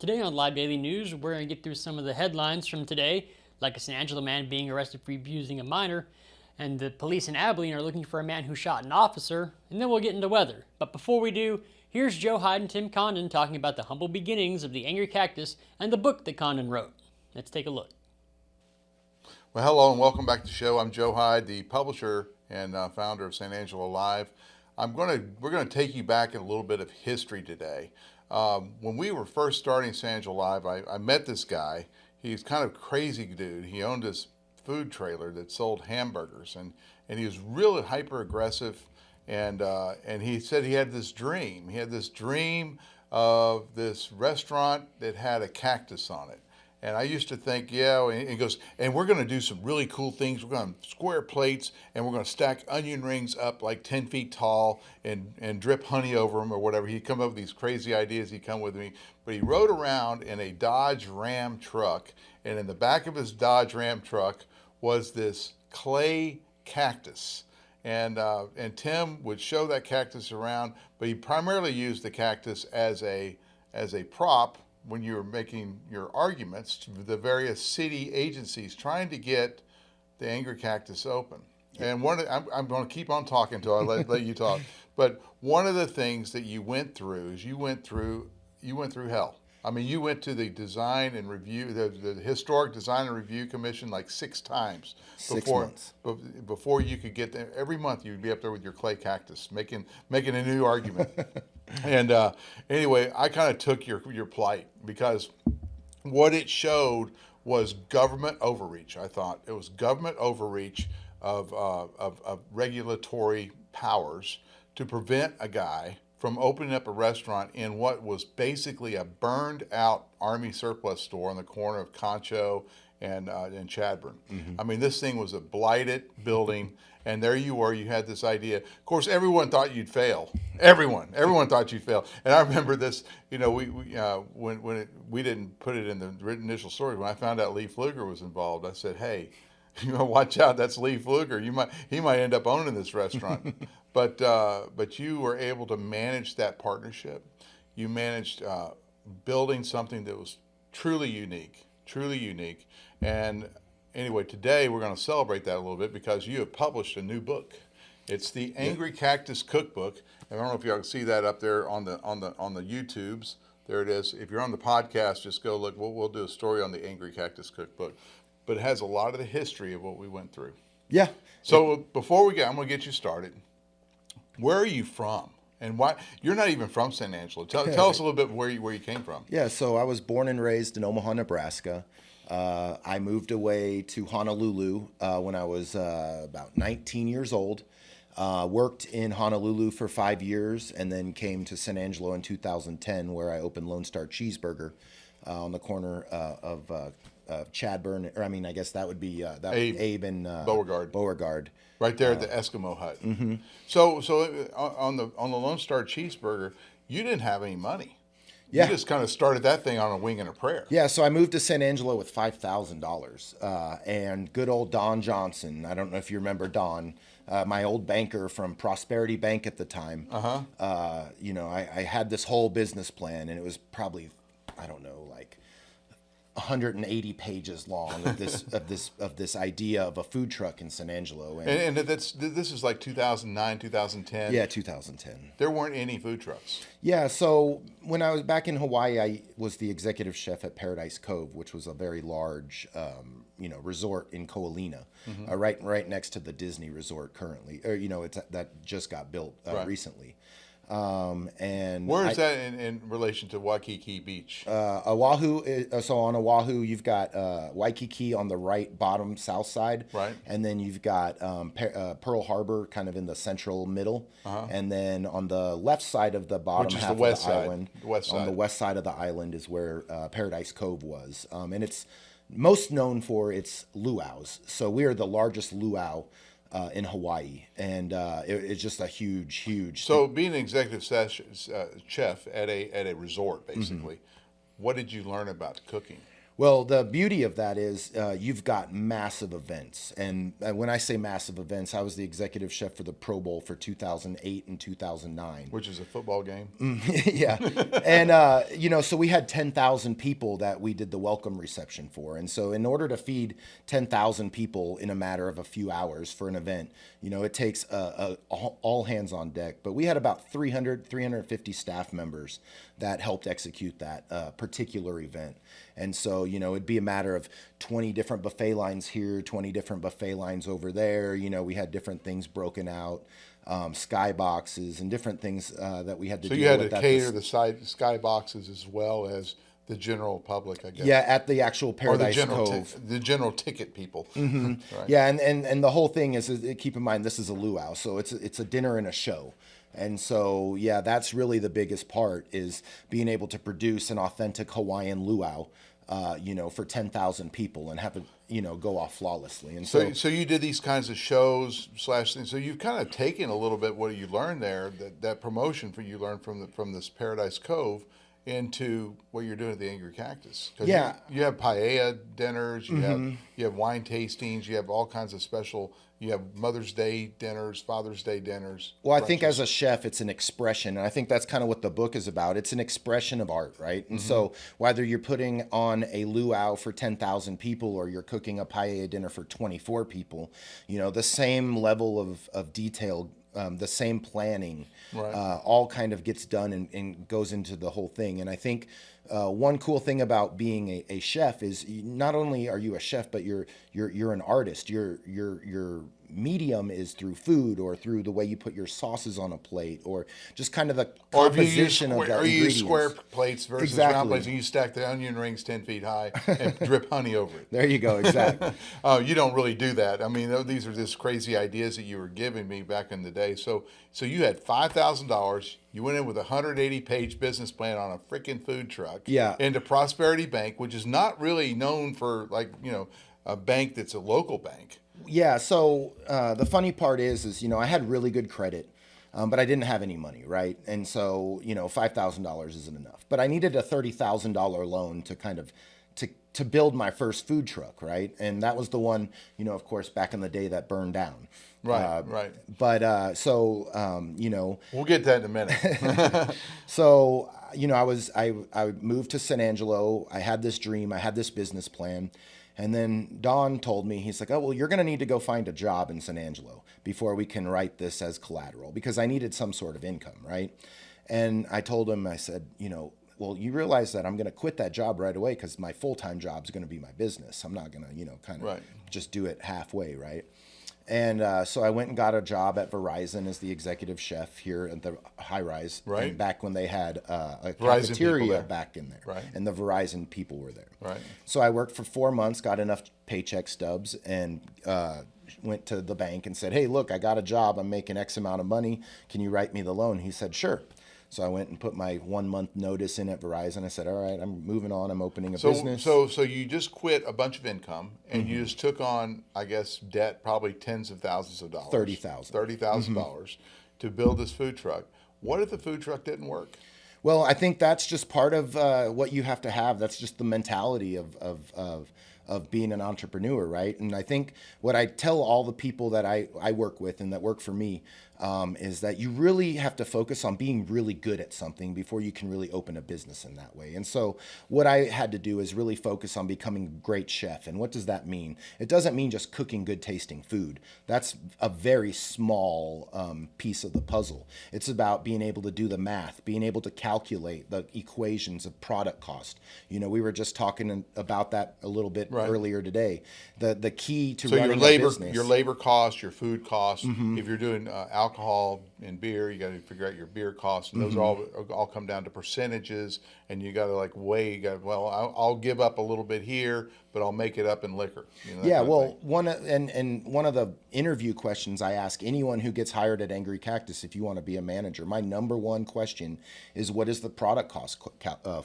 Today on Live Daily News, we're going to get through some of the headlines from today, like a San Angelo man being arrested for abusing a minor, and the police in Abilene are looking for a man who shot an officer, and then we'll get into weather. But before we do, here's Joe Hyde and Tim Condon talking about the humble beginnings of the Angry Cactus and the book that Condon wrote. Let's take a look. Well, hello and welcome back to the show. I'm Joe Hyde, the publisher and founder of San Angelo Live. We're gonna take you back in a little bit of history today. When we were first starting San Angelo Live, I met this guy. He's kind of crazy dude. He owned this food trailer that sold hamburgers, and he was really hyper aggressive. And he said he had this dream. He had this dream of this restaurant that had a cactus on it. And I used to think, yeah, and he goes, and we're going to do some really cool things. We're going to square plates, and we're going to stack onion rings up like 10 feet tall and drip honey over them or whatever. He'd come up with these crazy ideas. He'd come with me. But he rode around in a Dodge Ram truck, and in the back of his Dodge Ram truck was this clay cactus. And Tim would show that cactus around, but he primarily used the cactus as a prop when you were making your arguments to the various city agencies trying to get the Angry Cactus open. And I'm going to keep on talking until I let you talk. But one of the things that you went through is you went through hell. I mean, you went to the design and review, the Historic Design and Review Commission like 6 times before you could get there. Every month you'd be up there with your clay cactus making a new argument. And anyway, I kind of took your plight because what it showed was government overreach. I thought it was government overreach of regulatory powers to prevent a guy from opening up a restaurant in what was basically a burned out Army surplus store on the corner of Concho and Chadbourne. Mm-hmm. I mean, this thing was a blighted building, and there you were. You had this idea. Of course, everyone thought you'd fail. Everyone thought you'd fail. And I remember this. You know, we didn't put it in the written initial story. When I found out Lee Pfluger was involved, I said, "Hey, you know, watch out. That's Lee Pfluger. He might end up owning this restaurant." But you were able to manage that partnership. You managed building something that was truly unique. And anyway, today we're going to celebrate that a little bit because you have published a new book. It's the Angry Cactus Cookbook. And I don't know if y'all can see that up there on the YouTubes. There it is. If you're on the podcast, just go look. We'll do a story on the Angry Cactus Cookbook. But it has a lot of the history of what we went through. Yeah. So before we go, I'm going to get you started. Where are you from? And why? You're not even from San Angelo. Tell us a little bit where you came from. Yeah, so I was born and raised in Omaha, Nebraska. I moved away to Honolulu when I was about 19 years old. Worked in Honolulu for 5 years and then came to San Angelo in 2010 where I opened Lone Star Cheeseburger on the corner of Chadbourne. Or I mean, I guess that would be Abe and Beauregard. Right there at the Eskimo hut. Mm-hmm. So on the Lone Star Cheeseburger, you didn't have any money. Yeah. You just kind of started that thing on a wing and a prayer. Yeah, so I moved to San Angelo with $5,000. And good old Don Johnson, I don't know if you remember Don, my old banker from Prosperity Bank at the time. You know, I had this whole business plan, and it was probably, I don't know, like 180 pages long of this idea of a food truck in San Angelo, and this is like 2009, 2010. Yeah, 2010. There weren't any food trucks. Yeah, so when I was back in Hawaii, I was the executive chef at Paradise Cove, which was a very large, resort in Ko'olina, mm-hmm. Right next to the Disney Resort currently, or that just got built recently. And where is that in relation to Waikiki Beach? Oahu. So on Oahu, you've got Waikiki on the right bottom south side, right, and then you've got Pearl Harbor kind of in the central middle, and then on the left side of the bottom half of the island, on the west side of the island is where Paradise Cove was, and it's most known for its luau's. So we are the largest luau in Hawaii, and it's just a huge. So, being an executive chef at a resort, basically, mm-hmm. What did you learn about cooking? Well, the beauty of that is you've got massive events. And when I say massive events, I was the executive chef for the Pro Bowl for 2008 and 2009. Which is a football game. Yeah. And, so we had 10,000 people that we did the welcome reception for. And so in order to feed 10,000 people in a matter of a few hours for an event, it takes all hands on deck. But we had about 350 staff members that helped execute that particular event. And so, it'd be a matter of 20 different buffet lines here, 20 different buffet lines over there. We had different things broken out, sky boxes and different things that we had to So deal you had with. to cater the sky boxes as well as the general public, I guess. Yeah, at the actual Paradise or Cove. the general ticket people. Right. Yeah, and the whole thing is keep in mind this is a luau, so it's a dinner and a show. And so, yeah, that's really the biggest part is being able to produce an authentic Hawaiian luau, for 10,000 people and have it, go off flawlessly. And so you did these kinds of shows / things. So you've kind of taken a little bit what you learned there, that promotion you learned from this Paradise Cove into what you're doing at the Angry Cactus. Yeah. You have paella dinners, you have wine tastings, you have all kinds of special. You have Mother's Day dinners, Father's Day dinners. Well, I think as a chef, it's an expression. And I think that's kind of what the book is about. It's an expression of art, right? And so whether you're putting on a luau for 10,000 people or you're cooking a paella dinner for 24 people, the same level of detail, the same planning, all kind of gets done and goes into the whole thing. And I think one cool thing about being a chef is not only are you a chef, but you're an artist. Your medium is through food or through the way you put your sauces on a plate or just kind of the composition of that Or you use ingredients. square plates versus round plates, and you stack the onion rings 10 feet high and drip honey over it. There you go, exactly. You don't really do that. I mean, these are just crazy ideas that you were giving me back in the day. So you had $5,000. You went in with a 180-page business plan on a freaking food truck. Yeah. Into Prosperity Bank, which is not really known for a bank that's a local bank. Yeah, so the funny part is I had really good credit, but I didn't have any money, right? And so, $5,000 isn't enough. But I needed a $30,000 loan to kind of to build my first food truck, right? And that was the one, of course, back in the day that burned down. Right, right. But we'll get to that in a minute. So, I moved to San Angelo. I had this dream. I had this business plan. And then Don told me, he's like, oh, well, you're going to need to go find a job in San Angelo before we can write this as collateral because I needed some sort of income, right? And I told him, I said, well, you realize that I'm going to quit that job right away because my full-time job is going to be my business. I'm not going to, kind of just do it halfway, right? And so I went and got a job at Verizon as the executive chef here at the high rise. Right. And back when they had a Verizon cafeteria back in there. Right. And the Verizon people were there. Right. So I worked for 4 months, got enough paycheck stubs, and went to the bank and said, hey, look, I got a job. I'm making X amount of money. Can you write me the loan? He said, sure. So I went and put my 1 month notice in at Verizon. I said, all right, I'm moving on. I'm opening a business. So you just quit a bunch of income and you just took on, I guess, debt, probably tens of thousands of dollars. $30,000. $30,000 to build this food truck. What if the food truck didn't work? Well, I think that's just part of what you have to have. That's just the mentality of being an entrepreneur, right? And I think what I tell all the people that I work with and that work for me is that you really have to focus on being really good at something before you can really open a business in that way. And so what I had to do is really focus on becoming a great chef. And what does that mean? It doesn't mean just cooking good tasting food. That's a very small piece of the puzzle. It's about being able to do the math, being able to calculate the equations of product cost. We were just talking about that a little bit earlier today. The key to running a business. Your labor costs, your food costs. If you're doing alcohol and beer, you got to figure out your beer costs, and those all come down to percentages. And you got to weigh. I'll give up a little bit here, but I'll make it up in liquor. One of the interview questions I ask anyone who gets hired at Angry Cactus, if you want to be a manager, my number one question is, what is the product cost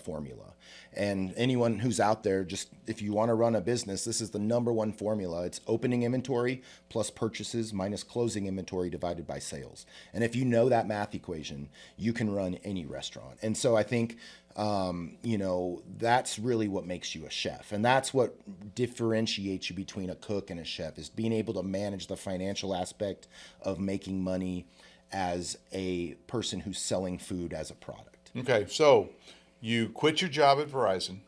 formula? And anyone who's out there, just if you want to run a business, this is the number one formula. It's opening inventory plus purchases minus closing inventory divided by sales. And if you know that math equation, you can run any restaurant. And so I think You know, that's really what makes you a chef. And that's what differentiates you between a cook and a chef, is being able to manage the financial aspect of making money as a person who's selling food as a product. Okay, so you quit your job at Verizon,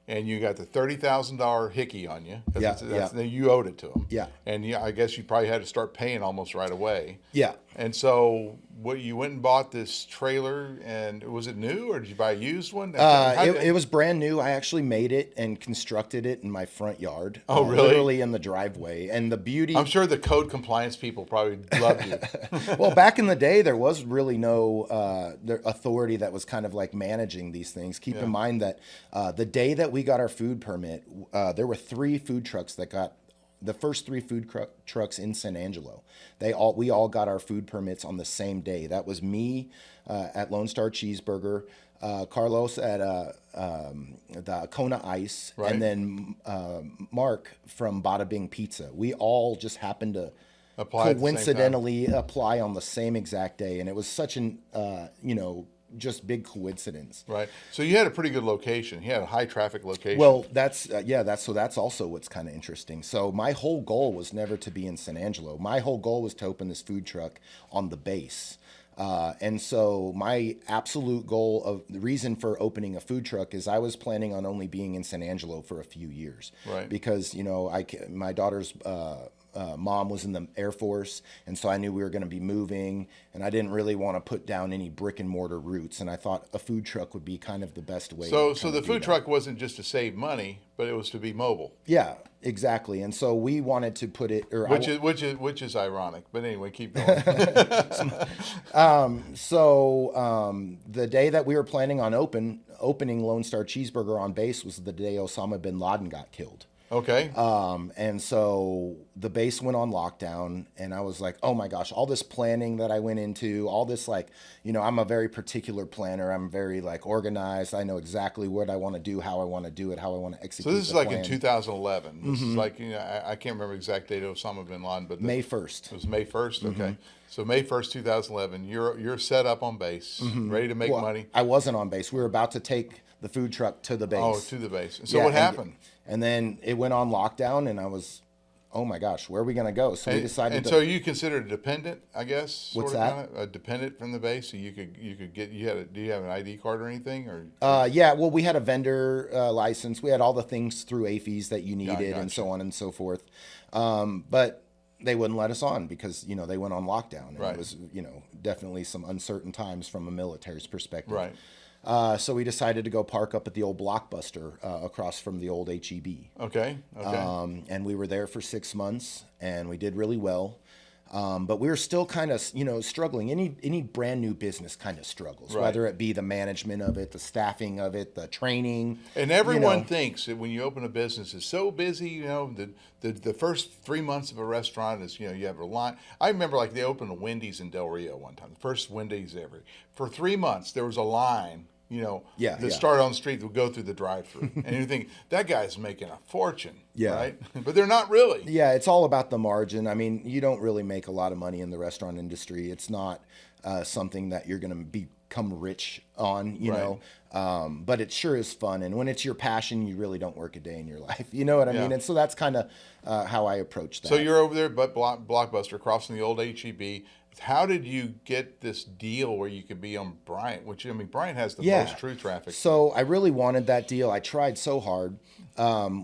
and you got the $30,000 hickey on you. You owed it to them. Yeah. And I guess you probably had to start paying almost right away. Yeah. And so, you went and bought this trailer, and was it new, or did you buy a used one? It was brand new. I actually made it and constructed it in my front yard. Oh, really? Literally in the driveway. And the beauty... I'm sure the code compliance people probably loved you. Well, back in the day, there was really no authority that was kind of like managing these things. Keep in mind that the day that we got our food permit, there were 3 food trucks that got... The first 3 food trucks in San Angelo, we all got our food permits on the same day. That was me at Lone Star Cheeseburger, Carlos at the Kona Ice, right, and then Mark from Bada Bing Pizza. We all just happened to coincidentally apply on the same exact day, and it was such an just big coincidence. Right. So you had a pretty good location. You had a high traffic location. Well, that's also what's kind of interesting. So my whole goal was never to be in San Angelo. My whole goal was to open this food truck on the base. And so my absolute goal of the reason for opening a food truck is I was planning on only being in San Angelo for a few years. Right. Because, my daughter's mom was in the Air Force, and so I knew we were going to be moving, and I didn't really want to put down any brick and mortar roots, and I thought a food truck would be kind of the best way. So the food truck wasn't just to save money, but it was to be mobile. Yeah, exactly. And so we wanted to put it, which is ironic. But anyway, keep going. The day that we were planning on opening Lone Star Cheeseburger on base was the day Osama bin Laden got killed. Okay. And so the base went on lockdown, and I was like, oh my gosh, all this planning that I went into, all this, I'm a very particular planner. I'm very organized. I know exactly what I want to do, how I want to do it, how I want to execute. So this is the like plan. in 2011. This is I can't remember the exact date of Osama bin Laden, but May 1st. It was May 1st. Okay. So May 1st, 2011, you're set up on base, ready to make money. I wasn't on base. We were about to take the food truck to the base. Oh, to the base. So what happened? And then it went on lockdown, and I was, oh my gosh, where are we going to go? So we decided. And so you considered a dependent, I guess. What's that? A dependent from the base, so you could get. Do you have an ID card or anything, or? Yeah, well, we had a vendor license. We had all the things through AFES that you needed, and so on and so forth. But they wouldn't let us on because they went on lockdown, and right. It was definitely some uncertain times from a military's perspective. Right. So we decided to go park up at the old Blockbuster across from the old HEB. Okay. And we were there for 6 months, and we did really well. But we were still kind of, struggling. Any brand new business kind of struggles, right. Whether it be the management of it, the staffing of it, the training. And everyone thinks that when you open a business, it's so busy. The first 3 months of a restaurant is, you have a line. I remember they opened a Wendy's in Del Rio one time, the first Wendy's ever. For 3 months, there was a line. That started on the street that would go through the drive-thru. And you think, that guy's making a fortune, right? But they're not really. Yeah, it's all about the margin. I mean, you don't really make a lot of money in the restaurant industry. It's not something that you're going to become rich on, you know. But it sure is fun. And when it's your passion, you really don't work a day in your life. You know what I mean? And so that's kind of how I approach that. So you're over there at Blockbuster, across from the old HEB. How did you get this deal where you could be on Bryant? Which, Bryant has the most true traffic. So I really wanted that deal. I tried so hard.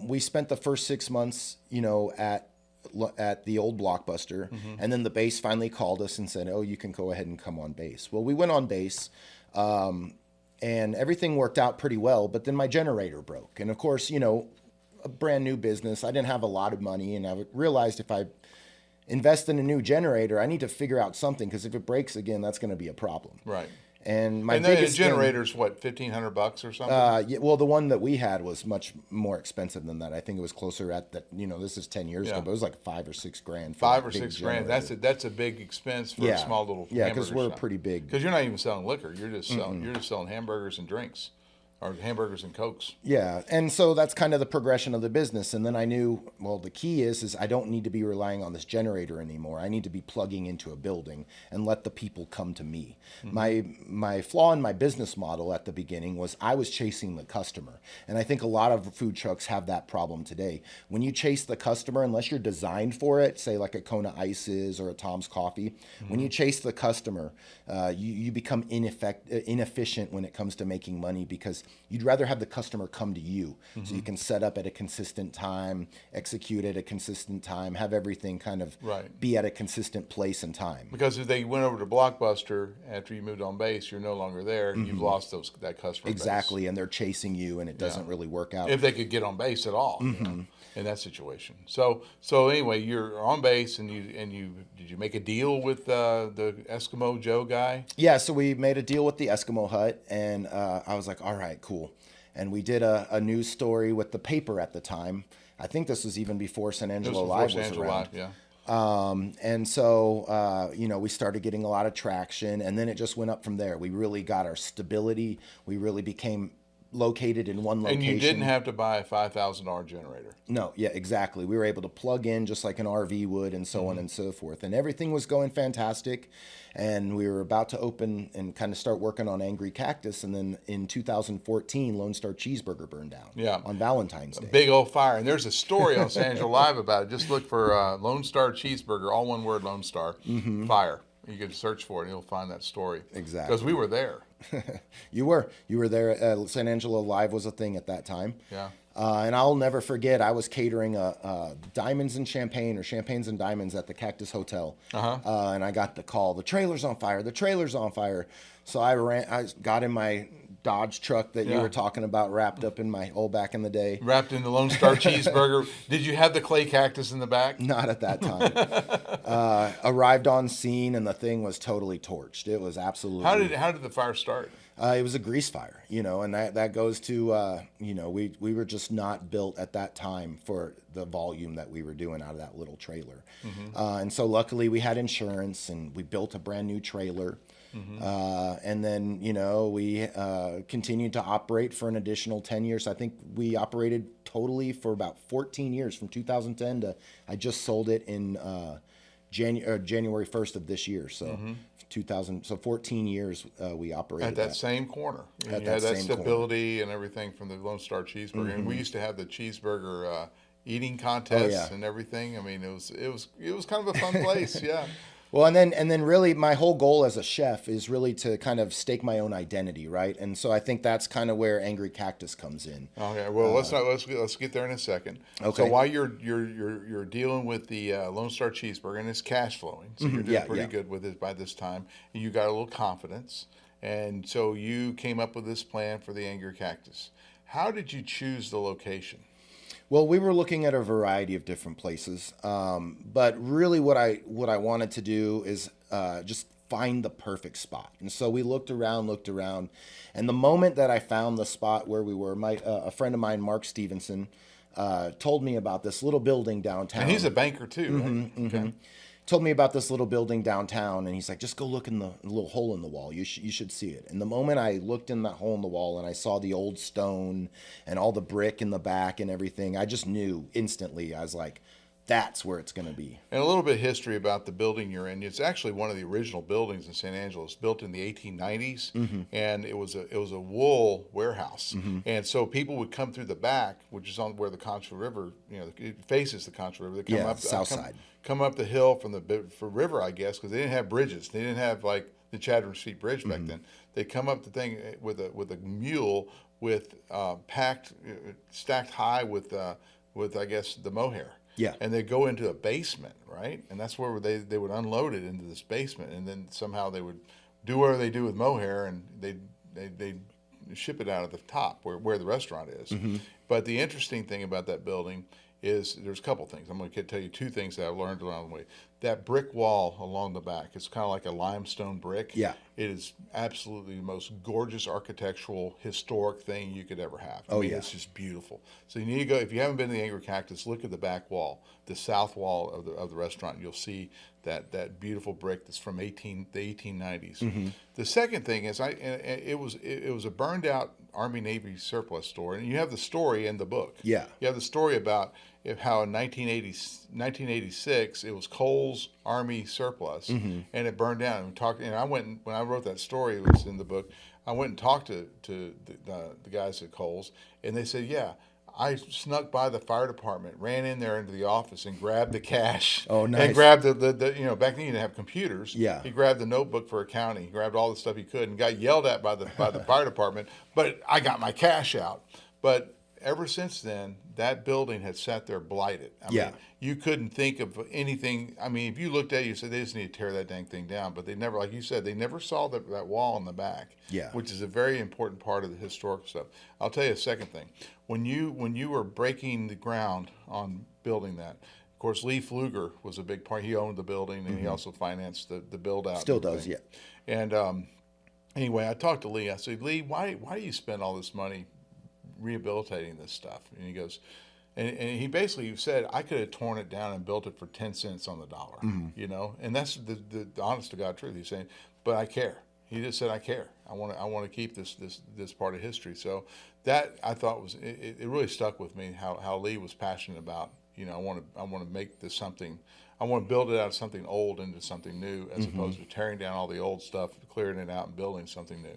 We spent the first 6 months, at the old Blockbuster, and then the base finally called us and said, "Oh, you can go ahead and come on base." Well, we went on base, and everything worked out pretty well. But then my generator broke, and of course, a brand new business. I didn't have a lot of money, and I realized if I invest in a new generator, I need to figure out something, because if it breaks again, that's going to be a problem. Right. And my biggest generator's what, $1,500 or something? Well, the one that we had was much more expensive than that. I think it was closer at that. this is 10 years ago, but it was like $5 or $6 grand. For $5 or $6 grand. That's a big expense for a small little. Yeah, because we're pretty big. Because you're not even selling liquor. You're just selling hamburgers and drinks. or hamburgers and Cokes. Yeah, and so that's kind of the progression of the business. And then I knew, well, the key is I don't need to be relying on this generator anymore. I need to be plugging into a building and let the people come to me. My flaw in my business model at the beginning was I was chasing the customer, and I think a lot of food trucks have that problem today. When you chase the customer, unless you're designed for it, say like a Kona Ice is or a Tom's Coffee, when you chase the customer, you become inefficient when it comes to making money, because you'd rather have the customer come to you, so you can set up at a consistent time, execute at a consistent time, have everything kind of be at a consistent place and time. Because if they went over to Blockbuster after you moved on base, you're no longer there. You've lost that customer Exactly, base. and they're chasing you, and it doesn't really work out. If they could get on base at all, you know, in that situation. So anyway, you're on base, and did you make a deal with the Eskimo Joe guy? Yeah, so we made a deal with the Eskimo Hut, and I was like, all right, cool. And we did a news story with the paper at the time. I think this was even before San Angelo Live was around. And so, we started getting a lot of traction, and then it just went up from there. We really got our stability. We really became located in one location. And you didn't have to buy a $5,000 generator. No, yeah, exactly. We were able to plug in just like an RV would, and so on and so forth. And everything was going fantastic. And we were about to open and kind of start working on Angry Cactus. And then in 2014, Lone Star Cheeseburger burned down on Valentine's Day. A big old fire. And there's a story on San Angelo Live about it. Just look for Lone Star Cheeseburger, all one word, Lone Star, fire. You can search for it, and you'll find that story. Exactly. Because we were there. You were there. San Angelo Live was a thing at that time. Yeah. And I'll never forget, I was catering diamonds and champagne, or champagnes and diamonds, at the Cactus Hotel. And I got the call, the trailer's on fire, the trailer's on fire. So I got in my Dodge truck that you were talking about, wrapped up in my old back in the day. Wrapped in the Lone Star Cheeseburger. Did you have the clay cactus in the back? Not at that time. Arrived on scene, and the thing was totally torched. It was absolutely... How did the fire start? It was a grease fire, and that goes to, we were just not built at that time for the volume that we were doing out of that little trailer. And so luckily we had insurance, and we built a brand new trailer. And then, we continued to operate for an additional 10 years. I think we operated totally for about 14 years, from 2010 to, I just sold it in January 1st of this year. So 14 years we operated. At that same corner. You had that stability and everything from the Lone Star Cheeseburger. And we used to have the cheeseburger eating contests and everything. I mean, it was kind of a fun place, Well, and then really my whole goal as a chef is really to kind of stake my own identity, right? And so I think that's kind of where Angry Cactus comes in. Okay, well let's get there in a second. Okay. So while you're dealing with the Lone Star Cheeseburger, and it's cash flowing, so you're doing pretty good with it by this time, and you got a little confidence, and so you came up with this plan for the Angry Cactus. How did you choose the location? Well, we were looking at a variety of different places, but really what I wanted to do is just find the perfect spot. And so we looked around, and the moment that I found the spot where we were, a friend of mine, Mark Stevenson, told me about this little building downtown. And he's a banker too, right? Okay. Told me about this little building downtown, and he's like, just go look in the little hole in the wall. You should see it. And the moment I looked in that hole in the wall and I saw the old stone and all the brick in the back and everything, I just knew instantly. I was like, that's where it's going to be. And a little bit of history about the building you're in. It's actually one of the original buildings in San Angelo. It's built in the 1890s, and it was a wool warehouse. And so people would come through the back, which is on where the Concho River, it faces the Concho River. They come up south side. Come up the hill from the river, I guess, because they didn't have bridges. They didn't have like the Chadron Street Bridge back then. They come up the thing with a mule with stacked high with I guess the mohair. Yeah. And they go into a basement, right? And that's where they would unload it into this basement, and then somehow they would do whatever they do with mohair, and they ship it out of the top where the restaurant is. But the interesting thing about that building is there's a couple things. I'm going to tell you two things that I've learned along the way. That brick wall along the back, it's kind of like a limestone brick. Yeah. It is absolutely the most gorgeous architectural, historic thing you could ever have. It's just beautiful. So you need to go, if you haven't been to the Angry Cactus, look at the back wall, the south wall of the restaurant. You'll see that beautiful brick that's from the 1890s. The second thing is it was a burned out Army Navy surplus store, and you have the story in the book. Yeah. You have the story about how in 1986 it was Cole's Army surplus, and it burned down. And I went when I wrote that story, it was in the book. I went and talked to the guys at Cole's, and they said, yeah. I snuck by the fire department, ran in there into the office, and grabbed the cash. Oh, nice. And grabbed the back then you didn't have computers. Yeah. He grabbed the notebook for accounting. He grabbed all the stuff he could, and got yelled at by the fire department. But I got my cash out. But ever since then, that building had sat there blighted. I mean, you couldn't think of anything. I mean, if you looked at it, you said they just need to tear that dang thing down. But they never, like you said, they never saw that wall in the back. Yeah. Which is a very important part of the historical stuff. I'll tell you a second thing. When you were breaking the ground on building that, of course, Lee Pfluger was a big part. He owned the building, and he also financed the build out. Still does, yeah. And anyway, I talked to Lee. I said, Lee, why do you spend all this money rehabilitating this stuff? And he goes, and he basically said, I could have torn it down and built it for 10 cents on the dollar, you know? And that's the honest to God truth. He's saying, but I care. He just said, I care. I want to keep this part of history. So that I thought was, it really stuck with me how Lee was passionate about, you know, I want to make this something, I want to build it out of something old into something new, as opposed to tearing down all the old stuff, clearing it out and building something new.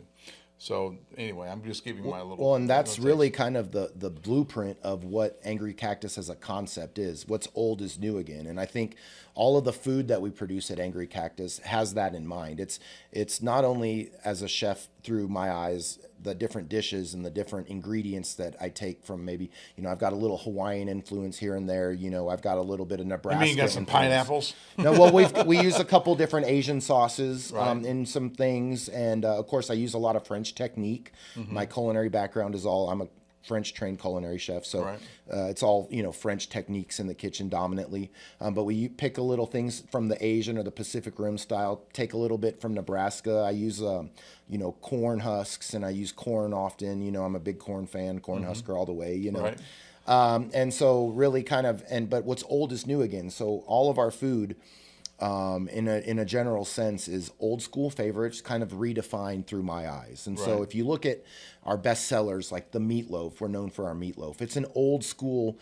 So anyway, I'm just giving my little. Well, and that's really kind of the blueprint of what Angry Cactus as a concept is. What's old is new again. And I think all of the food that we produce at Angry Cactus has that in mind. It's not only as a chef through my eyes, the different dishes and the different ingredients that I take from maybe, you know, I've got a little Hawaiian influence here and there. You know, I've got a little bit of Nebraska. You mean you got some influence. pineapples? No, well, we use a couple different Asian sauces in some things. And of course, I use a lot of French technique. My culinary background is I'm a French trained culinary chef, so it's all, you know, French techniques in the kitchen dominantly. But we pick a little things from the Asian or the Pacific Rim style. Take a little bit from Nebraska. I use you know, corn husks, and I use corn often. You know, I'm a big corn fan, corn husker all the way. You know, and so really kind of but what's old is new again. So all of our food, in a general sense, is old school favorites kind of redefined through my eyes. And so if you look at our best sellers, like the meatloaf, we're known for our meatloaf. It's an old school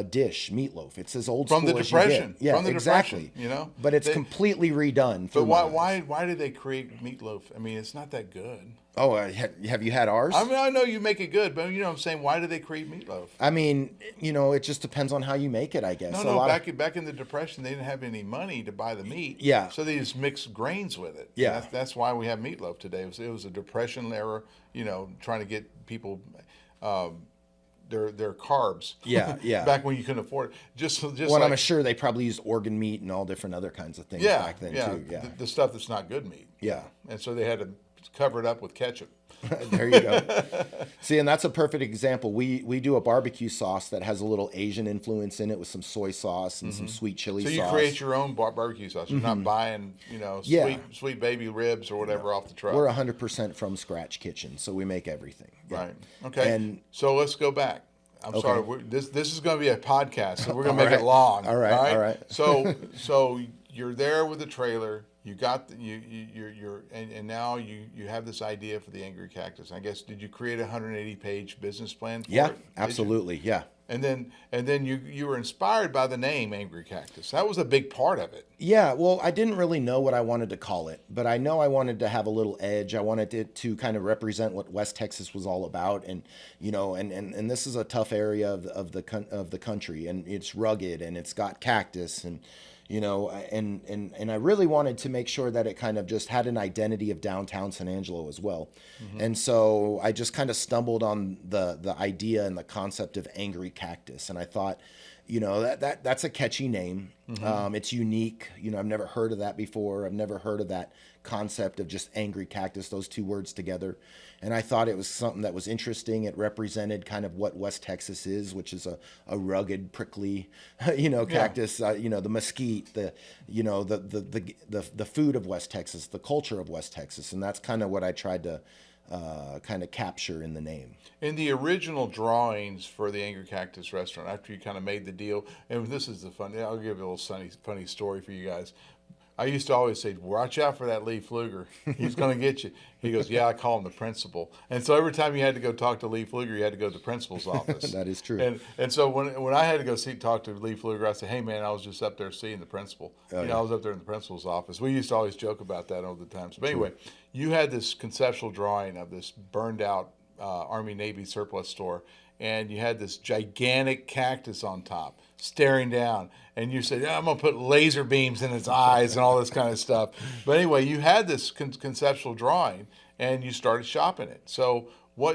dish, meatloaf. It's as old from school the as Depression. You get. Yeah, from the exactly. Depression, you know, but it's completely redone. But why did they create meatloaf? I mean, it's not that good. Oh, have you had ours? I mean, I know you make it good, but you know what I'm saying? Why did they create meatloaf? I mean, you know, it just depends on how you make it, I guess. No, back in the Depression, they didn't have any money to buy the meat. Yeah. So they just mixed grains with it. Yeah. That's why we have meatloaf today. It was a Depression era, you know, trying to get people their carbs. Yeah, yeah. Back when you couldn't afford it. Just well, like, I'm sure they probably used organ meat and all different other kinds of things back then too. Yeah. The stuff that's not good meat. Yeah. And so they had to cover it up with ketchup. There you go. See, and that's a perfect example. We do a barbecue sauce that has a little Asian influence in it with some soy sauce and some sweet chili sauce. So you create your own barbecue sauce. You're not buying, you know, sweet baby ribs or whatever off the truck. We're 100% from scratch kitchen, so we make everything. Yeah. Right. Okay. And so let's go back. I'm sorry. This is going to be a podcast, so we're going to make it long. All right. So you're there with the trailer. You got you're and now you have this idea for the Angry Cactus. I guess, did you create a 180-page business plan for it? Yeah, absolutely. Yeah. And then you were inspired by the name Angry Cactus. That was a big part of it. Yeah, well, I didn't really know what I wanted to call it, but I know I wanted to have a little edge. I wanted it to kind of represent what West Texas was all about, and you know, and this is a tough area of the country, and it's rugged, and it's got cactus, and you know, and I really wanted to make sure that it kind of just had an identity of downtown San Angelo as well. And so I just kind of stumbled on the idea and the concept of Angry Cactus. And I thought, you know, that's a catchy name. It's unique. You know, I've never heard of that before. I've never heard of that concept of just Angry Cactus, those two words together. And I thought it was something that was interesting. It represented kind of what West Texas is, which is a rugged, prickly, you know, cactus. You know, the mesquite, the food of West Texas, the culture of West Texas, and that's kind of what I tried to kind of capture in the name. In the original drawings for the Angry Cactus restaurant, after you kind of made the deal, and this is the funny, I'll give you a little funny story for you guys. I used to always say, watch out for that Lee Pfluger. He's going to get you. He goes, yeah, I call him the principal. And so every time you had to go talk to Lee Pfluger, you had to go to the principal's office. That is true. And so when I had to go talk to Lee Pfluger, I said, hey, man, I was just up there seeing the principal. Oh, I was up there in the principal's office. We used to always joke about that all the time. But anyway, you had this conceptual drawing of this burned out Army Navy surplus store, and you had this gigantic cactus on top staring down, and you said, yeah, I'm going to put laser beams in its eyes and all this kind of stuff. But anyway, you had this conceptual drawing, and you started shopping it. So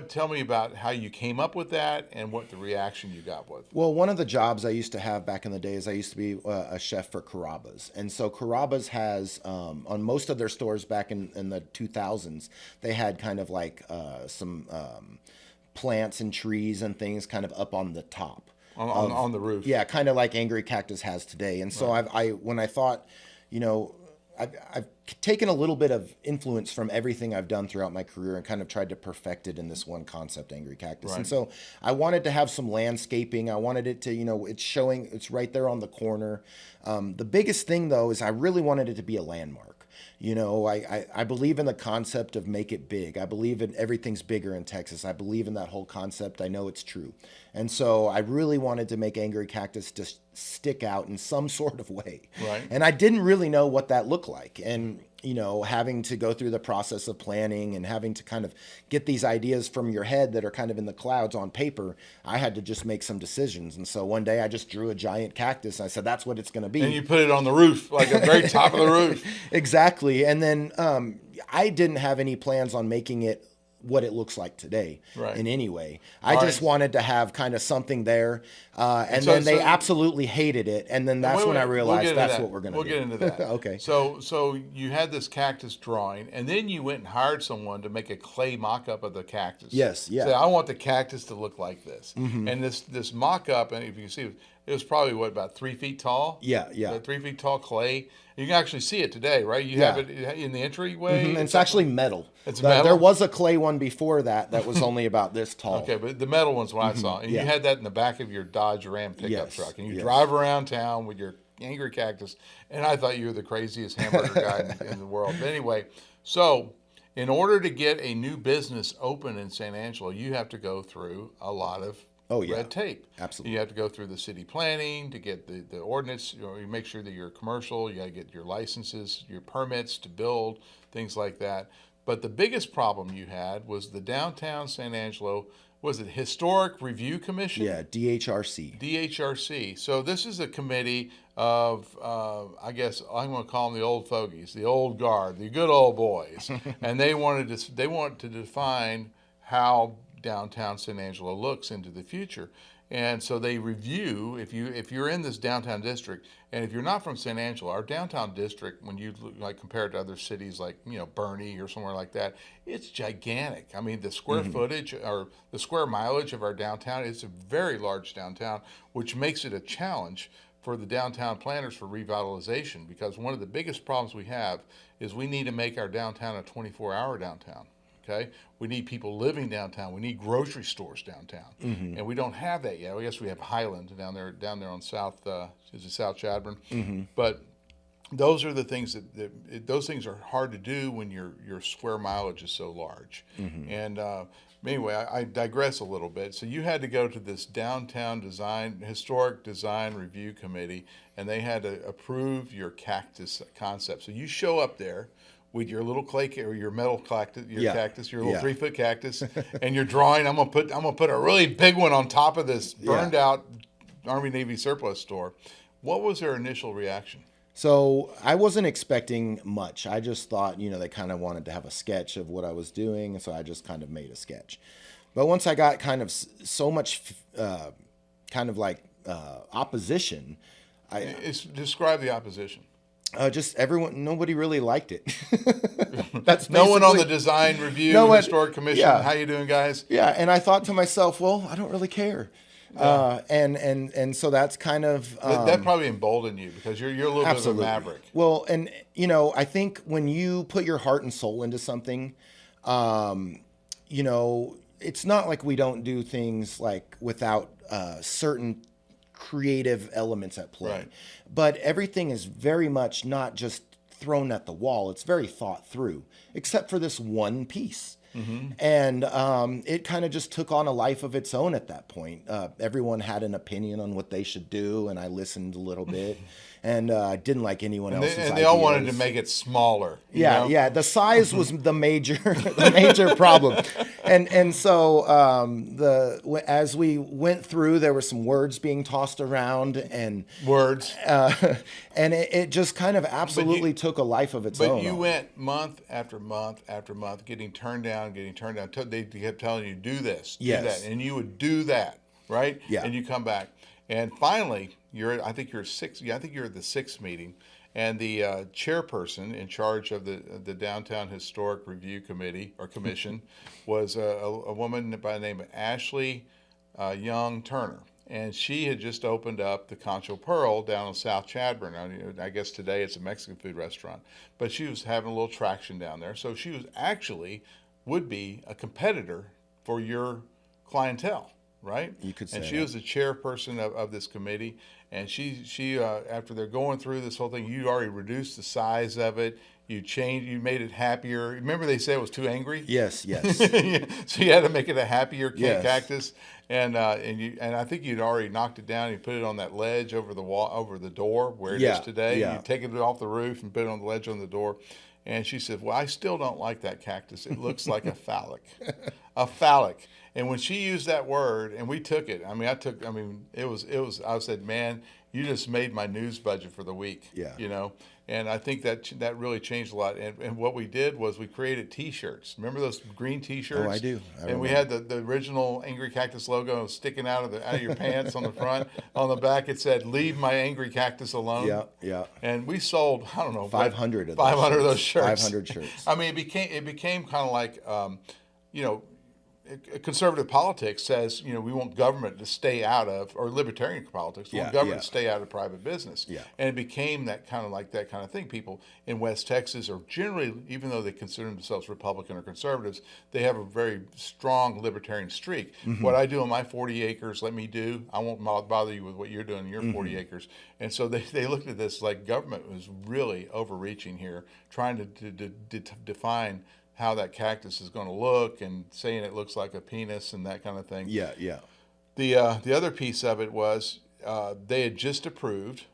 tell me about how you came up with that and what the reaction you got with. Well, one of the jobs I used to have back in the day is I used to be a chef for Carrabba's. And so Carrabba's has, on most of their stores back in the 2000s, they had kind of like some plants and trees and things kind of up on the top. On the roof. Yeah, kind of like Angry Cactus has today. And so when I thought, I've taken a little bit of influence from everything I've done throughout my career and kind of tried to perfect it in this one concept, Angry Cactus. Right. And so I wanted to have some landscaping. I wanted it to, it's right there on the corner. The biggest thing, though, is I really wanted it to be a landmark. I believe in the concept of make it big. I believe in everything's bigger in Texas. I believe in that whole concept. I know it's true. And so I really wanted to make Angry Cactus just stick out in some sort of way. Right. And I didn't really know what that looked like. And, having to go through the process of planning and having to kind of get these ideas from your head that are kind of in the clouds on paper, I had to just make some decisions. And so one day I just drew a giant cactus. I said, that's what it's going to be. And you put it on the roof, like the very top of the roof. Exactly. And then I didn't have any plans on making it what it looks like today in any way. I just wanted to have kind of something there. And then they absolutely hated it. And then that's when I realized that's what we're going to do. We'll get into that. Okay. So you had this cactus drawing, and then you went and hired someone to make a clay mock-up of the cactus. Yes, yeah. Say, I want the cactus to look like this. Mm-hmm. And this mock-up, and if you can see, it was probably, about 3 feet tall? Yeah. 3 feet tall clay. You can actually see it today, right? You have it in the entryway. Mm-hmm. It's actually metal. It's metal? There was a clay one before that was only about this tall. Okay, but the metal one's what I saw. And you had that in the back of your Dodge Ram pickup truck. And you drive around town with your Angry Cactus. And I thought you were the craziest hamburger guy in the world. But anyway, so in order to get a new business open in San Angelo, you have to go through a lot of red tape. Absolutely. You have to go through the city planning to get the ordinance. You make sure that you're commercial. You got to get your licenses, your permits to build, things like that. But the biggest problem you had was the downtown San Angelo, was it Historic Review Commission? Yeah, DHRC. DHRC. So this is a committee of, I guess I'm going to call them the old fogies, the old guard, the good old boys. And they want to define how downtown San Angelo looks into the future. And so they review, if you're in this downtown district, and if you're not from San Angelo, our downtown district, when you compare it to other cities like Bernie or somewhere like that, it's gigantic. I mean, the square footage or the square mileage of our downtown is a very large downtown, which makes it a challenge for the downtown planners for revitalization, because one of the biggest problems we have is we need to make our downtown a 24-hour downtown. Okay, we need people living downtown. We need grocery stores downtown, and we don't have that yet. I guess we have Highland down there on South Chadbourne, but those are the things those things are hard to do when your square mileage is so large. And anyway, I digress a little bit. So you had to go to this downtown historic design review committee, and they had to approve your cactus concept. So you show up there with your little clay or your metal cactus, your little 3-foot cactus, and you're drawing. I'm gonna put a really big one on top of this burned out Army Navy surplus store. What was their initial reaction? So I wasn't expecting much. I just thought, they kind of wanted to have a sketch of what I was doing, and so I just kind of made a sketch. But once I got kind of so much opposition, describe the opposition. Nobody really liked it. That's no one on the design review, historic commission. Yeah. How you doing, guys? Yeah, and I thought to myself, well, I don't really care. Yeah. And so that's kind of that probably emboldened you because you're a little bit of a maverick. Well, and I think when you put your heart and soul into something, it's not like we don't do things like without certain creative elements at play. Right. But everything is very much not just thrown at the wall. It's very thought through, except for this one piece. And it kind of just took on a life of its own at that point. Everyone had an opinion on what they should do, and I listened a little bit, and I didn't like anyone else's And they all wanted to make it smaller. Yeah. The size was the major problem, and so as we went through, there were some words being tossed around, and and it just kind of absolutely took a life of its own. But you went month after month after month, getting turned down. They kept telling you, do this, do that, and you would do that, right? Yeah. And you come back, and finally, I think you're at the sixth meeting, and the chairperson in charge of the Downtown Historic Review Committee or Commission was a woman by the name of Ashley Young Turner. And she had just opened up the Concho Pearl down in South Chadbourne. I guess today it's a Mexican food restaurant. But she was having a little traction down there. So she would be a competitor for your clientele, right? You could say and she that. was the chairperson of this committee. And she after they're going through this whole thing, you already reduced the size of it. You made it happier. Remember they said it was too angry? Yes. So you had to make it a happier cactus. And I think you'd already knocked it down. You put it on that ledge over the wall, over the door where it is today. Yeah. You take it off the roof and put it on the ledge on the door. And she said, "Well, I still don't like that cactus. It looks like a phallic, a phallic." And when she used that word, and we took it. It was. I said, "Man, you just made my news budget for the week." Yeah. And I think that really changed a lot. And what we did was we created T-shirts. Remember those green T-shirts? Oh, I do. And we had the original Angry Cactus logo sticking out of your pants on the front. On the back it said, "Leave my Angry Cactus alone." Yeah. And we sold, I don't know, 500 of those shirts. 500 shirts. I mean, it became kind of like, conservative politics says, we want government to stay out of, or libertarian politics, we want government to stay out of private business. Yeah. And it became that kind of thing. People in West Texas are generally, even though they consider themselves Republican or conservatives, they have a very strong libertarian streak. What I do on my 40 acres, let me do. I won't bother you with what you're doing in your 40 acres. And so they looked at this like government was really overreaching here, trying to define how that cactus is going to look and saying it looks like a penis and that kind of thing. Yeah. The other piece of it was they had just approved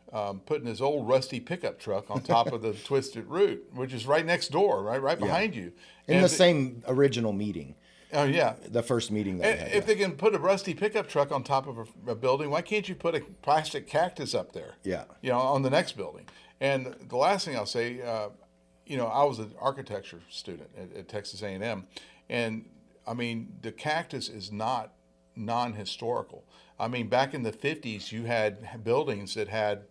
putting this old rusty pickup truck on top of the Twisted Root, which is right next door, right behind you. In the same original meeting. Oh, yeah. The first meeting that we had. If they can put a rusty pickup truck on top of a building, why can't you put a plastic cactus up there? Yeah. On the next building. And the last thing I'll say, I was an architecture student at Texas A&M, and I mean the cactus is not non-historical. I mean, back in the 50s, you had buildings that had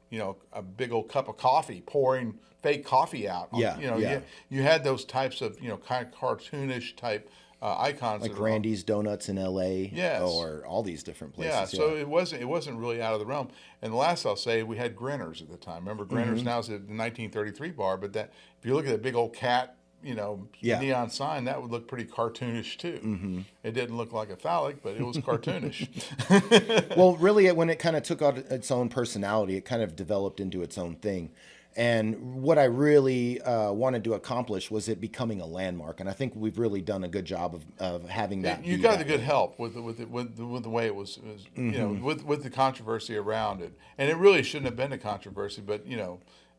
a big old cup of coffee pouring fake coffee out. You had those types of kind of cartoonish type icons, like Randy's Donuts in L.A. Yes. Or all these different places. Yeah, so it wasn't really out of the realm. And the last I'll say, we had Grinners at the time. Remember, Grinners now is the 1933 bar, but that if you look at that big old cat, neon sign, that would look pretty cartoonish too. It didn't look like a phallic, but it was cartoonish. Well, really, when it kind of took on its own personality, it kind of developed into its own thing. And what I really wanted to accomplish was it becoming a landmark, and I think we've really done a good job of having that. You got the good help with the way it was with the controversy around it, and it really shouldn't have been a controversy, but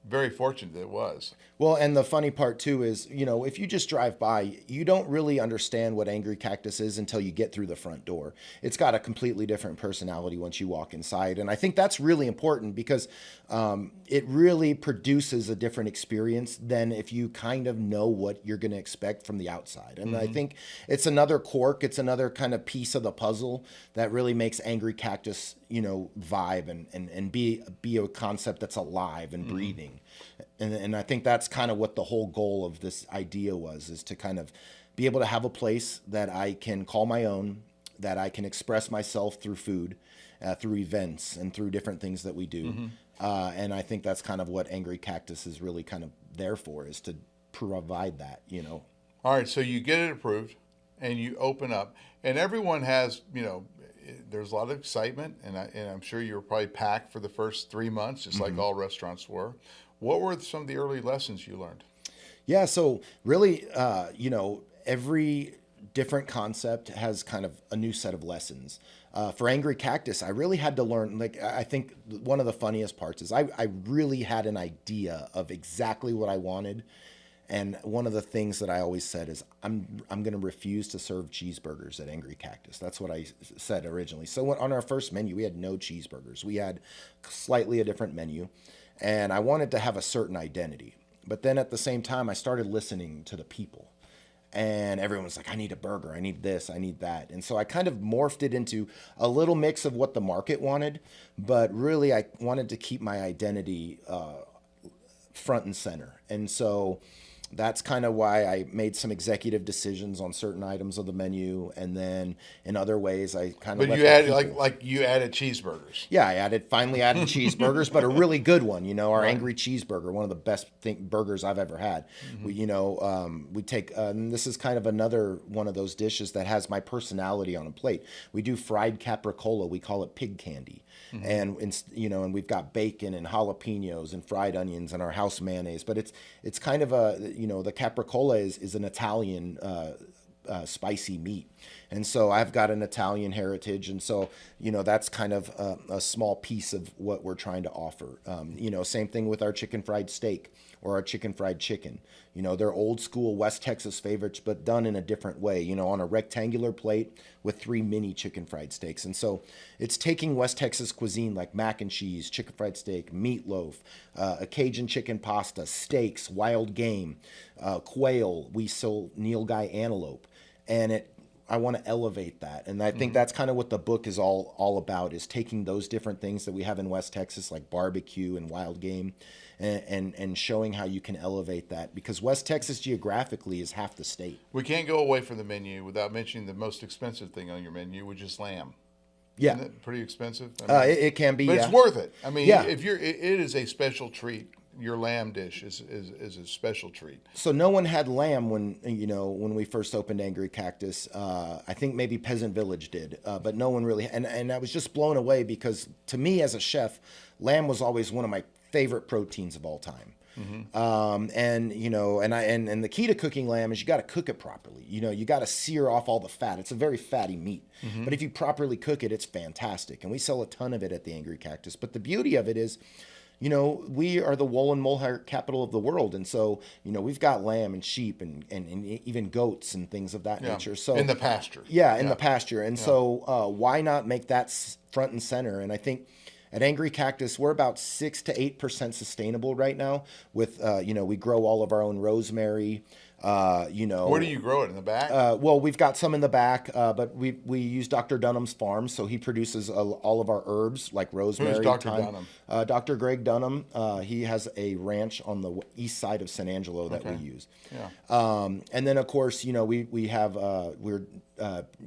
very fortunate that it was. Well, and the funny part too is, if you just drive by, you don't really understand what Angry Cactus is until you get through the front door. It's got a completely different personality once you walk inside. And I think that's really important because it really produces a different experience than if you kind of know what you're going to expect from the outside. And I think it's another quirk. It's another kind of piece of the puzzle that really makes Angry Cactus, vibe and be a concept that's alive and breathing. And I think that's kind of what the whole goal of this idea is to kind of be able to have a place that I can call my own, that I can express myself through food, through events, and through different things that we do. And I think that's kind of what Angry Cactus is really kind of there for, is to provide that, All right, so you get it approved, and you open up, and everyone has, there's a lot of excitement, and I'm sure you were probably packed for the first 3 months, just like all restaurants were. What were some of the early lessons you learned? Yeah, so really, every different concept has kind of a new set of lessons. For Angry Cactus, I really had to learn, like, I think one of the funniest parts is I really had an idea of exactly what I wanted. And one of the things that I always said is I'm going to refuse to serve cheeseburgers at Angry Cactus. That's what I said originally. So on our first menu, we had no cheeseburgers. We had slightly a different menu, and I wanted to have a certain identity. But then at the same time, I started listening to the people. And everyone was like, I need a burger, I need this, I need that. And so I kind of morphed it into a little mix of what the market wanted, but really I wanted to keep my identity front and center. And so that's kind of why I made some executive decisions on certain items of the menu, and then in other ways I kind of. But you added you added cheeseburgers. Yeah, I finally added cheeseburgers, but a really good one. Our Angry Cheeseburger, one of the best burgers I've ever had. We take and this is kind of another one of those dishes that has my personality on a plate. We do fried capricola. We call it pig candy. And and we've got bacon and jalapenos and fried onions and our house mayonnaise. But it's kind of the capricola is an Italian spicy meat, and so I've got an Italian heritage, and so that's kind of a small piece of what we're trying to offer. Same thing with our chicken fried steak or our chicken fried chicken. They're old school West Texas favorites, but done in a different way, on a rectangular plate with 3 mini chicken fried steaks. And so it's taking West Texas cuisine like mac and cheese, chicken fried steak, meatloaf, a Cajun chicken pasta, steaks, wild game, quail. We sell Nilgai antelope. And I want to elevate that. And I think that's kind of what the book is all about, is taking those different things that we have in West Texas, like barbecue and wild game, and showing how you can elevate that, because West Texas geographically is half the state. We can't go away from the menu without mentioning the most expensive thing on your menu, which is lamb. Yeah. Isn't it pretty expensive? It can be, but yeah. It's worth it. I mean, Yeah. it is a special treat. Your lamb dish is a special treat. So no one had lamb when we first opened Angry Cactus. I think maybe Peasant Village did, but no one really. And I was just blown away, because to me as a chef, lamb was always one of my favorite proteins of all time. And the key to cooking lamb is you got to cook it properly. You got to sear off all the fat. It's a very fatty meat, but if you properly cook it, it's fantastic. And we sell a ton of it at the Angry Cactus. But the beauty of it is, we are the wool and mohair capital of the world. And so, we've got lamb and sheep and even goats and things of that nature. So in the pasture. Yeah, in the pasture. And so why not make that front and center? And I think at Angry Cactus, we're about 6 to 8% sustainable right now with, we grow all of our own rosemary. Where do you grow it, in the back? Well, we've got some in the back, but we use Dr. Dunham's farm, so he produces all of our herbs like rosemary. Who's Dr. Dunham? Dr. Greg Dunham. He has a ranch on the east side of San Angelo that we use. Yeah. And then of course, we have we're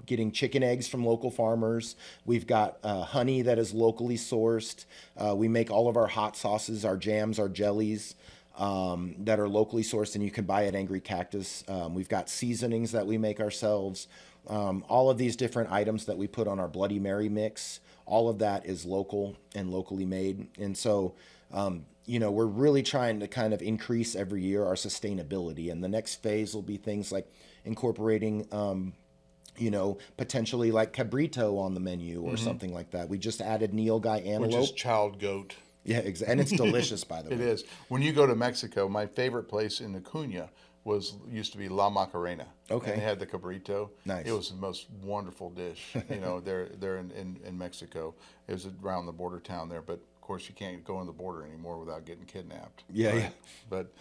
getting chicken eggs from local farmers. We've got honey that is locally sourced. We make all of our hot sauces, our jams, our jellies. That are locally sourced and you can buy at Angry Cactus. We've got seasonings that we make ourselves. All of these different items that we put on our Bloody Mary mix, all of that is local and locally made. And so, we're really trying to kind of increase every year our sustainability. And the next phase will be things like incorporating, potentially like cabrito on the menu or something like that. We just added Nilgai antelope. Which is child goat. Yeah, and it's delicious, by the way. It is. When you go to Mexico, my favorite place in Acuna used to be La Macarena. Okay. And they had the cabrito. Nice. It was the most wonderful dish. They're in Mexico. It was around the border town there, but of course you can't go on the border anymore without getting kidnapped. Yeah, right? yeah. But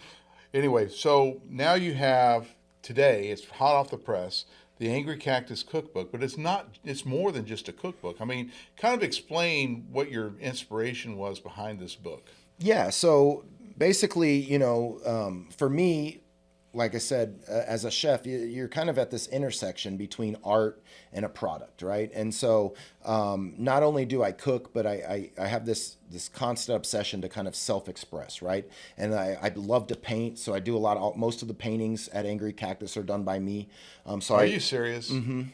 anyway, so now you have today. It's hot off the press. The Angry Cactus cookbook, but it's more than just a cookbook. I mean, kind of explain what your inspiration was behind this book. Yeah, so basically, for me, like I said, as a chef, you're kind of at this intersection between art and a product, right? And so not only do I cook, but I have this constant obsession to kind of self-express, right? And I love to paint, so I do most of the paintings at Angry Cactus are done by me. Are you serious? Mm-hmm.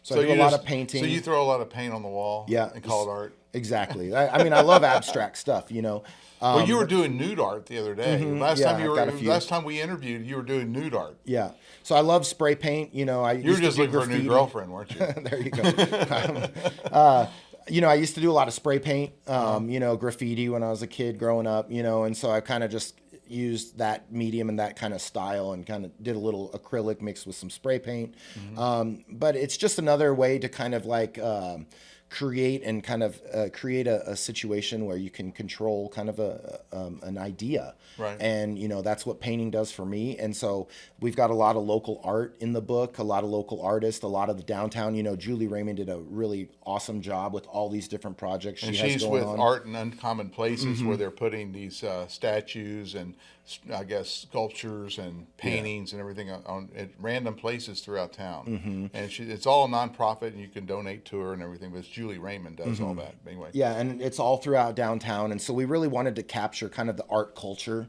So I do a lot of painting. So you throw a lot of paint on the wall, Yeah, and call it art. Exactly. I mean, I love abstract stuff. You know. Well, you were doing nude art the other day. Last time we interviewed, you were doing nude art. Yeah. So I love spray paint. You know, you were just looking for a new girlfriend, weren't you? There you go. You know, I used to do a lot of spray paint, you know, graffiti when I was a kid growing up, you know, and so I kind of just used that medium and that kind of style and kind of did a little acrylic mixed with some spray paint. But it's just another way to kind of like create and kind of create a situation where you can control kind of an idea. Right. And, you know, that's what painting does for me. And so we've got a lot of local art in the book, a lot of local artists, a lot of the downtown. You know, Julie Raymond did a really awesome job with all these different projects she has going on. And she's with Art in Uncommon Places where they're putting these statues and, I guess, sculptures and paintings and everything on at random places throughout town. And it's all a nonprofit, and you can donate to her and everything. But it's Julie Raymond does all that anyway. Yeah, and it's all throughout downtown. And so we really wanted to capture kind of the art culture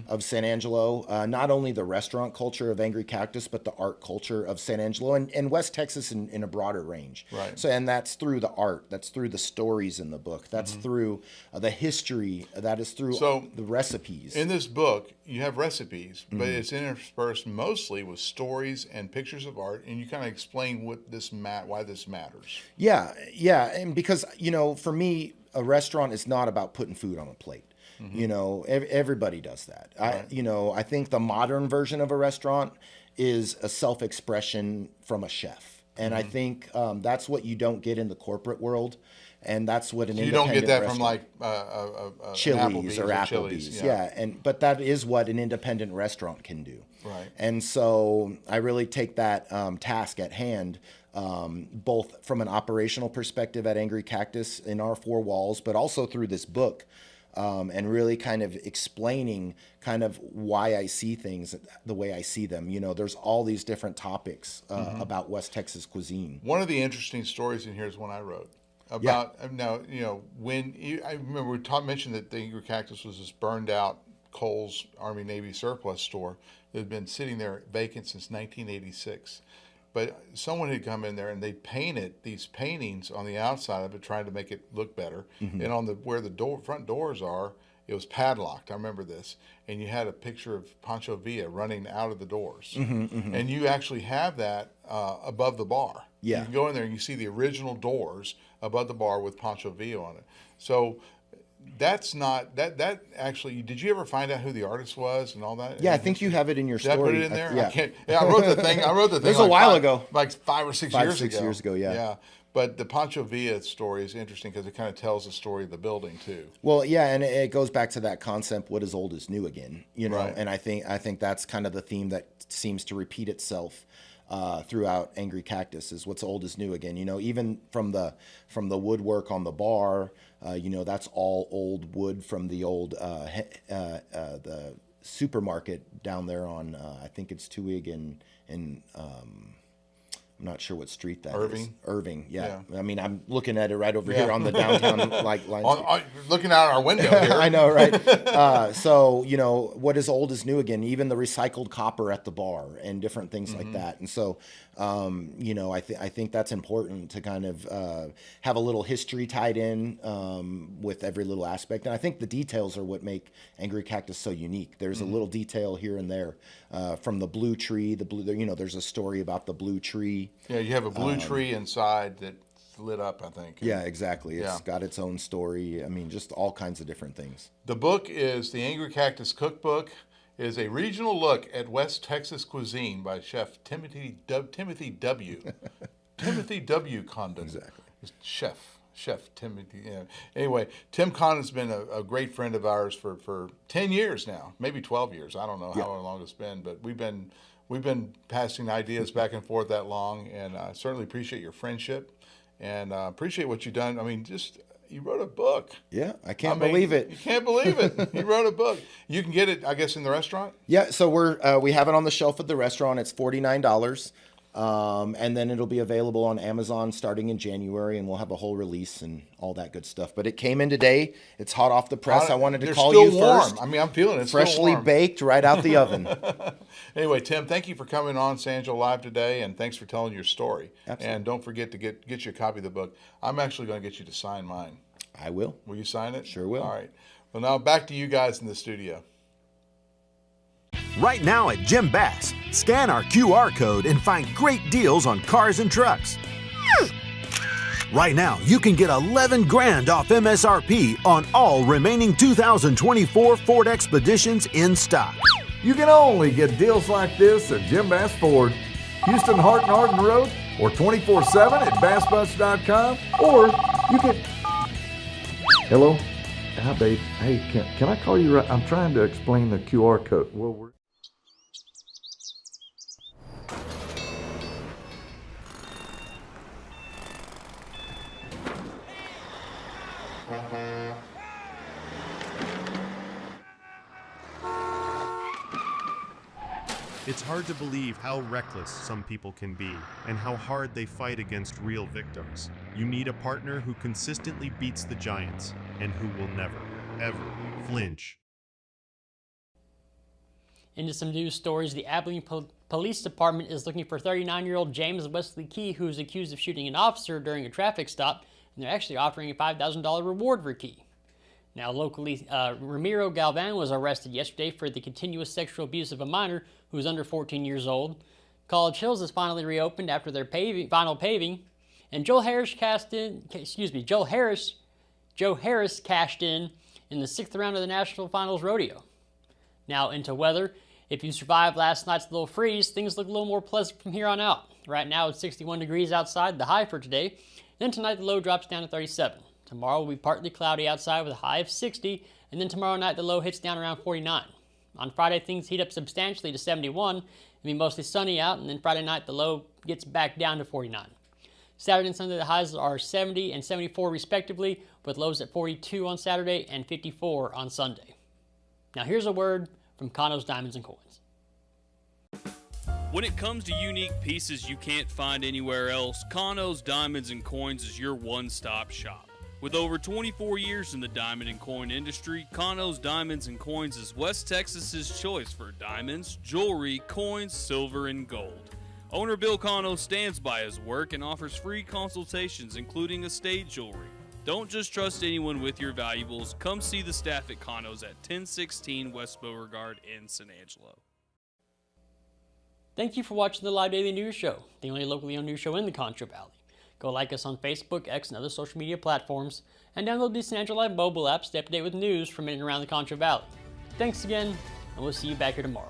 of San Angelo, not only the restaurant culture of Angry Cactus, but the art culture of San Angelo and West Texas in a broader range. Right. So, and that's through the art, that's through the stories in the book, that's through the history, that is through the recipes. In this book, you have recipes, but it's interspersed mostly with stories and pictures of art, and you kind of explain why this matters. Yeah, and because, you know, for me, a restaurant is not about putting food on a plate. You know, everybody does that. Right. I think the modern version of a restaurant is a self-expression from a chef, and I think that's what you don't get in the corporate world. And that's what you don't get that from like Chili's or Applebee's, but that is what an independent restaurant can do. Right. And so I really take that task at hand, both from an operational perspective at Angry Cactus in our four walls, but also through this book, and really kind of explaining kind of why I see things the way I see them. You know, there's all these different topics about West Texas cuisine. One of the interesting stories in here is one I wrote. Now, you know, I remember we mentioned that the Angry Cactus was this burned out Kohl's Army Navy surplus store that had been sitting there vacant since 1986. But someone had come in there and they painted these paintings on the outside of it, trying to make it look better. And on where the front doors are, it was padlocked. I remember this. And you had a picture of Pancho Villa running out of the doors. And you actually have that above the bar. Yeah. You can go in there and you see the original doors above the bar with Pancho Villa on it. So that's not that actually. Did you ever find out who the artist was and all that? Yeah, I think you have it in your story. Did I put it in there? Yeah. I can't. Yeah, I wrote the thing. It was a while ago, like 5 or 6 years ago. 6 years ago, yeah. Yeah. But the Pancho Villa story is interesting because it kind of tells the story of the building too. Well, yeah, and it goes back to that concept: what is old is new again. You know, Right. and I think that's kind of the theme that seems to repeat itself throughout Angry Cactus. Is what's old is new again. You know, even from the woodwork on the bar, you know, that's all old wood from the old the supermarket down there on I think it's Twig and I'm not sure what street that is. Irving, yeah. I mean, I'm looking at it right over here on the downtown line. Looking out our window here. I know, right? So, you know, what is old is new again. Even the recycled copper at the bar and different things like that. And so, you know, I think that's important to kind of have a little history tied in with every little aspect. And I think the details are what make Angry Cactus so unique. There's a little detail here and there from the blue tree. You know, there's a story about the blue tree. Yeah, you have a blue tree inside that's lit up, I think. Yeah, exactly. It's got its own story. I mean, just all kinds of different things. The book is The Angry Cactus Cookbook. It is a regional look at West Texas cuisine by Chef Timothy W. Timothy W. Condon. Exactly. Chef Timothy. Yeah. Anyway, Tim Condon's been a great friend of ours for 10 years now, maybe 12 years. I don't know how long it's been, but we've been passing ideas back and forth that long, and I certainly appreciate your friendship and appreciate what you've done. I mean, you wrote a book. Yeah, I can't believe it. You can't believe it. You wrote a book. You can get it, I guess, in the restaurant? Yeah, so we have it on the shelf at the restaurant. It's $49. And then it'll be available on Amazon starting in January, and we'll have a whole release and all that good stuff. But it came in today. It's hot off the press. I wanted to call you first. I mean, I'm feeling it. It's freshly baked right out the oven. Anyway, Tim, thank you for coming on San Angelo Live today, and thanks for telling your story. Absolutely. And don't forget to get you a copy of the book. I'm actually going to get you to sign mine. I will. Will you sign it? Sure will. All right. Well, now back to you guys in the studio. Right now at Jim Bass, scan our QR code and find great deals on cars and trucks. Right now, you can get 11 grand off MSRP on all remaining 2024 Ford Expeditions in stock. You can only get deals like this at Jim Bass Ford, Houston Hart and Arden Road, or 24/7 at bassbus.com, or you can... Hello? Hi, babe. Hey, can I call you right? I'm trying to explain the QR code. Well, It's hard to believe how reckless some people can be and how hard they fight against real victims. You need a partner who consistently beats the giants and who will never, ever flinch. Into some news stories, the Abilene Police Department is looking for 39-year-old James Wesley Key, who is accused of shooting an officer during a traffic stop, and they're actually offering a $5,000 reward for Key. Now, locally, Ramiro Galvan was arrested yesterday for the continuous sexual abuse of a minor who was under 14 years old. College Hills has finally reopened after their final paving, and Joe Harris cashed in the 6th round of the National Finals Rodeo. Now into weather. If you survived last night's little freeze, things look a little more pleasant from here on out. Right now it's 61 degrees outside, the high for today. Then tonight the low drops down to 37. Tomorrow will be partly cloudy outside with a high of 60, and then tomorrow night the low hits down around 49. On Friday things heat up substantially to 71. It'll be mostly sunny out, and then Friday night the low gets back down to 49. Saturday and Sunday the highs are 70 and 74 respectively, with lows at 42 on Saturday and 54 on Sunday. Now here's a word from Condon's Diamonds and Coins. When it comes to unique pieces you can't find anywhere else, Condon's Diamonds and Coins is your one-stop shop. With over 24 years in the diamond and coin industry, Condon's Diamonds and Coins is West Texas's choice for diamonds, jewelry, coins, silver, and gold. Owner Bill Condon stands by his work and offers free consultations, including estate jewelry. Don't just trust anyone with your valuables. Come see the staff at Condon's at 1016 West Beauregard in San Angelo. Thank you for watching the Live Daily News Show, the only locally owned news show in the Concho Valley. Go like us on Facebook, X, and other social media platforms, and download the San Angelo Live mobile app to stay up to date with news from in and around the Concho Valley. Thanks again, and we'll see you back here tomorrow.